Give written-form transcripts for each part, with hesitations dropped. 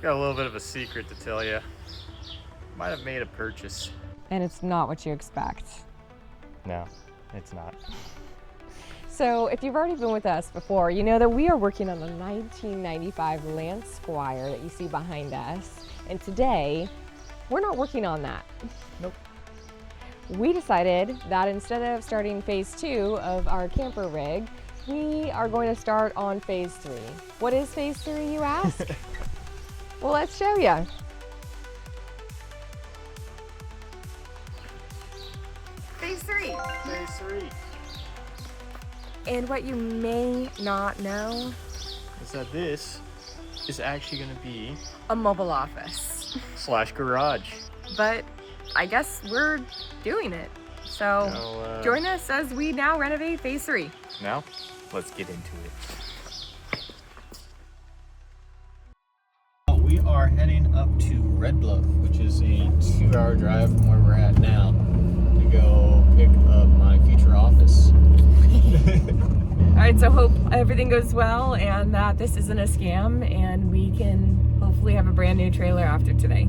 Got a little bit of a secret to tell you. Might have made a purchase. And it's not what you expect. No, it's not. So if you've already been with us before, you know that we are working on the 1995 Lance Squire that you see behind us. And today, we're not working on that. Nope. We decided that instead of starting phase 2 of our camper rig, we are going to start on phase 3. What is phase 3, you ask? Well, let's show you. Phase 3. Phase 3. And what you may not know Is that this is actually going to be a mobile office. / garage. But I guess we're doing it. So join us as we now renovate phase 3. Now, let's get into it. We are heading up to Red Bluff, which is a 2-hour drive from where we're at now, to go pick up my future office. All right, so hope everything goes well and that this isn't a scam and we can hopefully have a brand new trailer after today.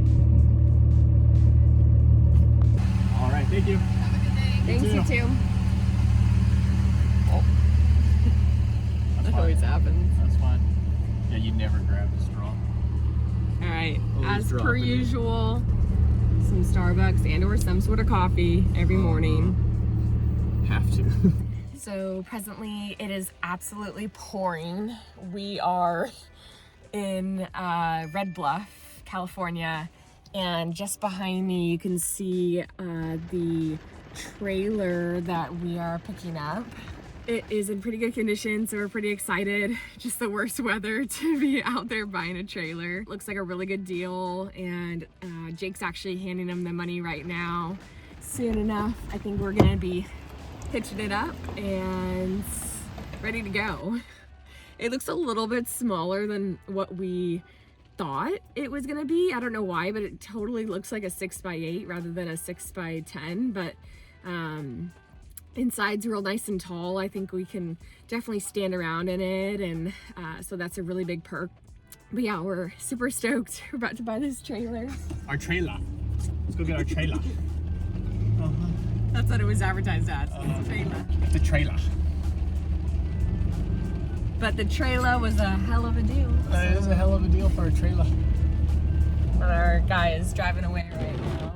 All right, thank you. Have a good day. Thanks, you too. Oh. That always happens. That's fine. Yeah, you never grab the straw. All right, Always as per dropping it. usual, some Starbucks and or some sort of coffee every morning. Have to. So presently it is absolutely pouring. We are in Red Bluff, California, and just behind me you can see the trailer that we are picking up. It is in pretty good condition, so we're pretty excited. Just the worst weather to be out there buying a trailer. Looks like a really good deal, and Jake's actually handing him the money right now. Soon enough, I think we're gonna be hitching it up and ready to go. It looks a little bit smaller than what we thought it was gonna be. I don't know why, but it totally looks like a 6x8 rather than a 6x10. But inside's real nice and tall. I think we can definitely stand around in it, and so that's a really big perk. But yeah, we're super stoked. We're about to buy this trailer. Our trailer. Let's go get our trailer. That's what it was advertised as. It's a trailer. The trailer. But the trailer was a hell of a deal. It is a hell of a deal for a trailer. And our guy is driving away right now.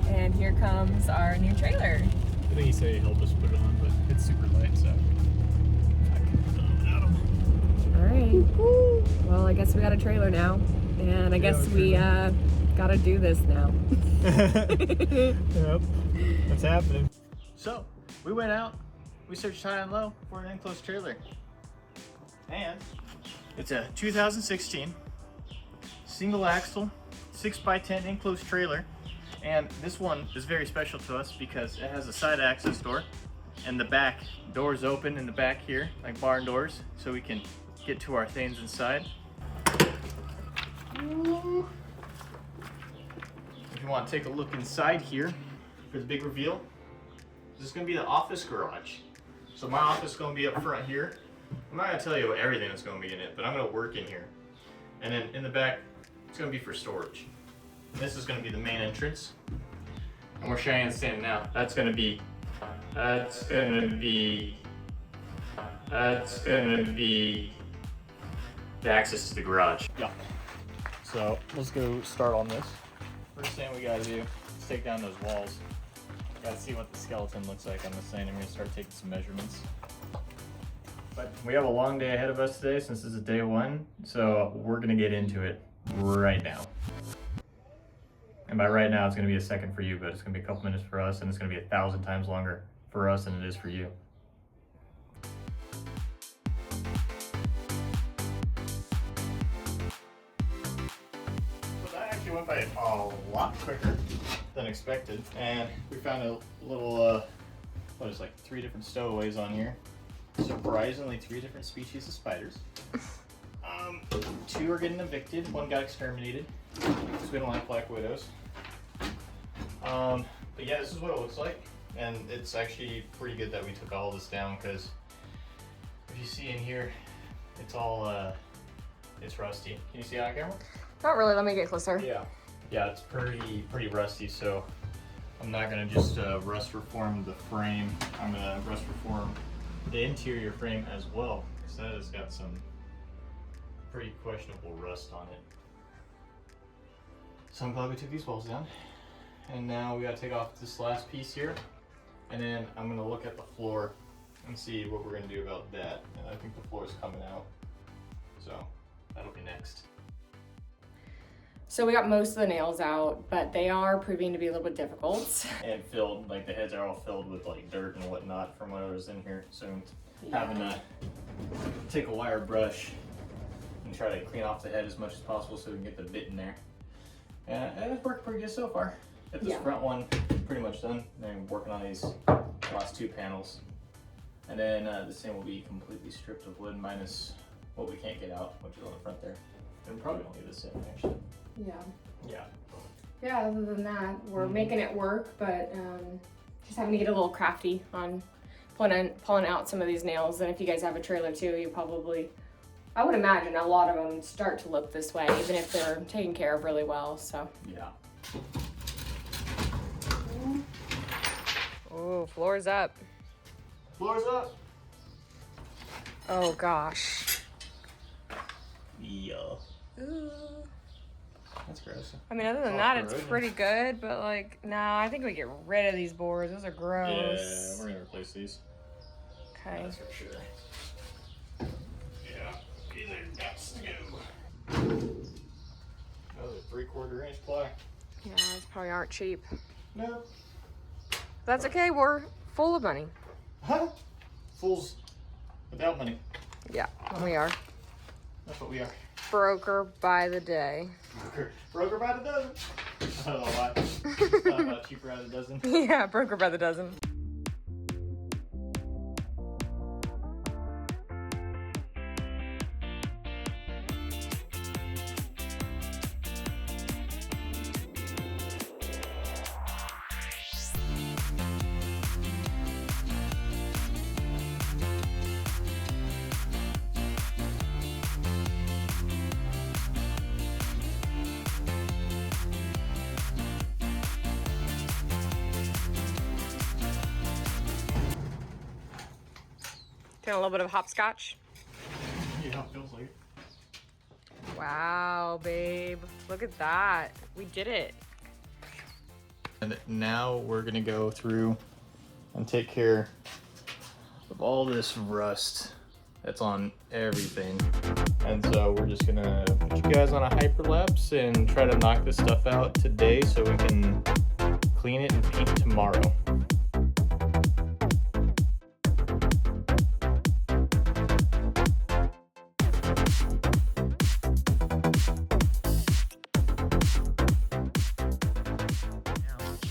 And here comes our new trailer. I think he said he'd help us put it on, but it's super light, so I can put it on without him. All right. Well, I guess we got a trailer now. And I guess we gotta do this now. Yep, that's happening. So, we went out, we searched high and low for an enclosed trailer. And it's a 2016 single axle 6x10 enclosed trailer. And this one is very special to us because it has a side access door and the back doors open in the back here, like barn doors, so we can get to our things inside. If you want to take a look inside here for the big reveal, this is going to be the office garage. So my office is going to be up front here. I'm not going to tell you everything that's going to be in it, but I'm going to work in here. And then in the back, it's going to be for storage. And this is going to be the main entrance. And where Cheyenne's standing now, that's going to be the access to the garage. Yeah. So let's go start on this. First thing we gotta do is take down those walls. Gotta see what the skeleton looks like on this thing. I'm gonna start taking some measurements. But we have a long day ahead of us today since this is day 1, so we're gonna get into it right now. And by right now, it's gonna be a second for you, but it's gonna be a couple minutes for us, and it's gonna be 1,000 times longer for us than it is for you. Went by a lot quicker than expected, and we found a little what is like 3 different stowaways on here. Surprisingly, 3 different species of spiders. 2 are getting evicted, 1 got exterminated because we don't like black widows. But yeah, this is what it looks like, and it's actually pretty good that we took all this down, because if you see in here, it's all it's rusty. Can you see on camera? Not really, let me get closer. Yeah, it's pretty rusty, so I'm not gonna just rust reform the frame. I'm gonna rust reform the interior frame as well, because that has got some pretty questionable rust on it. So I'm glad we took these walls down. And now we gotta take off this last piece here, and then I'm gonna look at the floor and see what we're gonna do about that. And I think the floor is coming out, so that'll be next. So we got most of the nails out, but they are proving to be a little bit difficult. And filled, like the heads are all filled with like dirt and whatnot from when I was in here. So having to take a wire brush and try to clean off the head as much as possible so we can get the bit in there. And it's worked pretty good so far. Got this front one pretty much done. Then I'm working on these last two panels. And then this thing will be completely stripped of wood minus what we can't get out, which is on the front there. And probably only this in actually. Yeah, other than that, we're making it work, but just having to get a little crafty on pulling out some of these nails. And if you guys have a trailer too, you probably, I would imagine a lot of them start to look this way, even if they're taken care of really well, so. Yeah. Oh, floor's up. Floor's up. Oh gosh. Yeah. Ooh. That's gross. I mean, other than that, it's pretty good, but like, nah, I think we get rid of these boards. Those are gross. Yeah, we're gonna replace these. Okay. That's for sure. Yeah, either that's to go. Another 3/4 inch ply. Yeah, those probably aren't cheap. No. That's okay, we're full of money. Huh? Fools without money. Yeah, we are. That's what we are. Broker by the day. Broker by the dozen. I don't know why. It's not about cheaper by the dozen. Yeah, broker by the dozen. Get a little bit of hopscotch. Yeah, it feels like it. Wow, babe. Look at that. We did it. And now we're gonna go through and take care of all this rust that's on everything. And so we're just gonna put you guys on a hyperlapse and try to knock this stuff out today so we can clean it and paint tomorrow.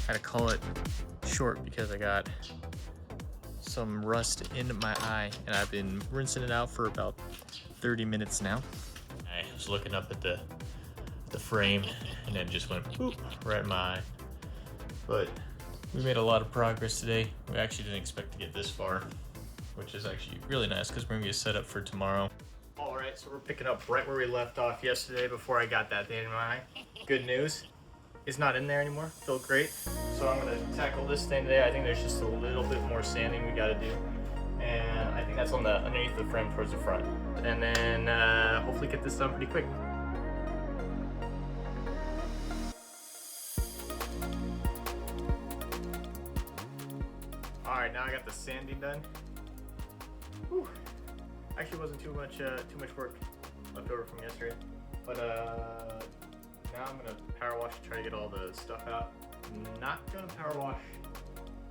I had to call it short because I got some rust in my eye and I've been rinsing it out for about 30 minutes now. I was looking up at the frame and then just went boop right in my eye. But we made a lot of progress today. We actually didn't expect to get this far, which is actually really nice because we're gonna get set up for tomorrow. All right, so we're picking up right where we left off yesterday before I got that thing in my eye. Good news. It's not in there anymore. Feel great. So I'm gonna tackle this thing today. I think there's just a little bit more sanding we gotta do. And I think that's on the underneath the frame towards the front. And then hopefully get this done pretty quick. All right, now I got the sanding done. Whew. Actually wasn't too much work left over from yesterday. But now I'm gonna power wash to try to get all the stuff out. I'm not gonna power wash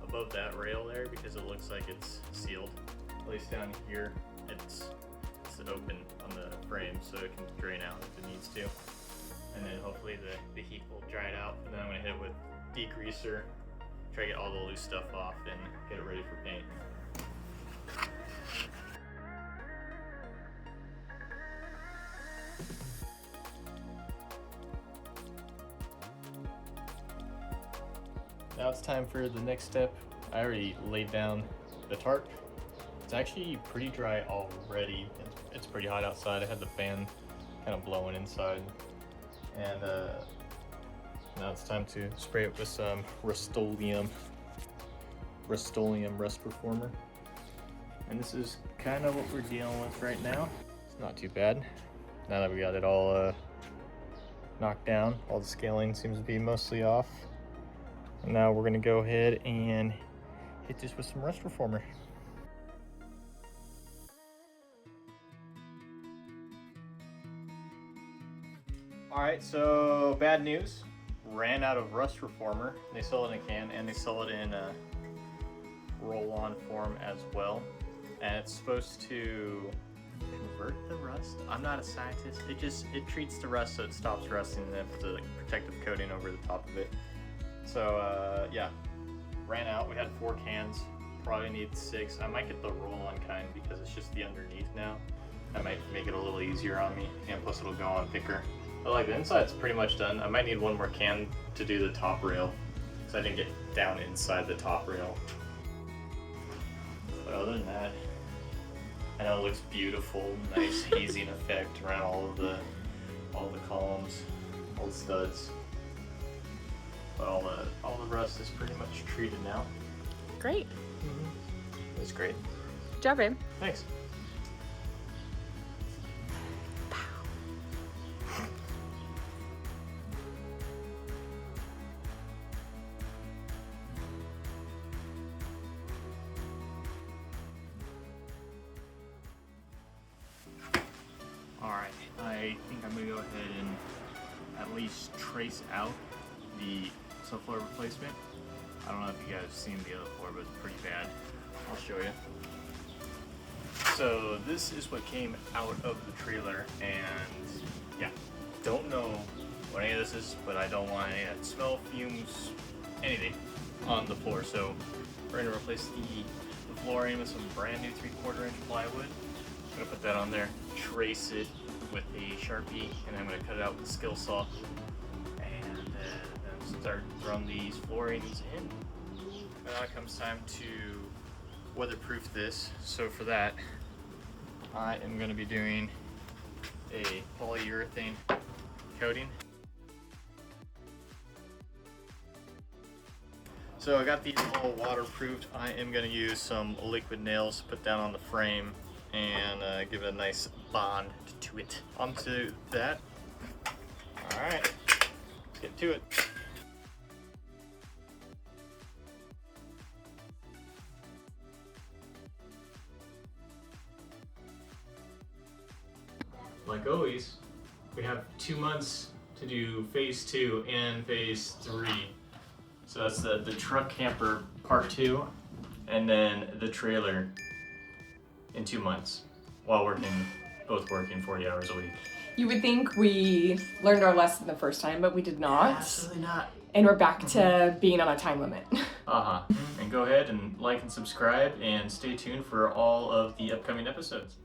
above that rail there because it looks like it's sealed. At least down here, it's open on the frame so it can drain out if it needs to. And then hopefully the heat will dry it out. And then I'm gonna hit it with degreaser, try to get all the loose stuff off and get it ready for paint. Now it's time for the next step. I already laid down the tarp. It's actually pretty dry already. It's pretty hot outside. I had the fan kind of blowing inside. And now it's time to spray it with some Rust-Oleum Rust Performer. And this is kind of what we're dealing with right now. It's not too bad. Now that we got it all knocked down, all the scaling seems to be mostly off. And now we're gonna go ahead and hit this with some Rust Reformer. All right, so bad news. Ran out of Rust Reformer. They sell it in a can and they sell it in a roll-on form as well. And it's supposed to convert the rust. I'm not a scientist. It treats the rust so it stops rusting and then puts a protective coating over the top of it. So yeah, ran out. We had 4 cans. Probably need 6. I might get the roll-on kind because it's just the underneath now. That might make it a little easier on me, and plus it'll go on thicker. But like the inside's pretty much done. I might need 1 more can to do the top rail because I didn't get down inside the top rail. But other than that, I know it looks beautiful, nice hazing effect around all the columns, all the studs. But all the rust is pretty much treated now. Great. Mm-hmm. It's great. Good job, babe. Thanks. Alright, I think I'm going to go ahead and at least trace out the subfloor replacement. I don't know if you guys have seen the other floor, but it's pretty bad. I'll show you. So this is what came out of the trailer, and yeah, don't know what any of this is, but I don't want any of that smell, fumes, anything on the floor. So we're going to replace the flooring with some brand new 3/4 inch plywood. I'm going to put that on there, trace it with a Sharpie, and I'm going to cut it out with a skill saw, and then start throwing these floorings in. Now it comes time to weatherproof this. So for that, I am going to be doing a polyurethane coating. So I got these all waterproofed. I am going to use some liquid nails to put down on the frame and give it a nice bond to it. Onto that. Alright, let's get to it. Like always, we have 2 months to do phase 2 and phase 3. So that's the truck camper part 2, and then the trailer in 2 months, while both working 40 hours a week. You would think we learned our lesson the first time, but we did not. Absolutely not. And we're back to being on a time limit. And go ahead and like and subscribe and stay tuned for all of the upcoming episodes.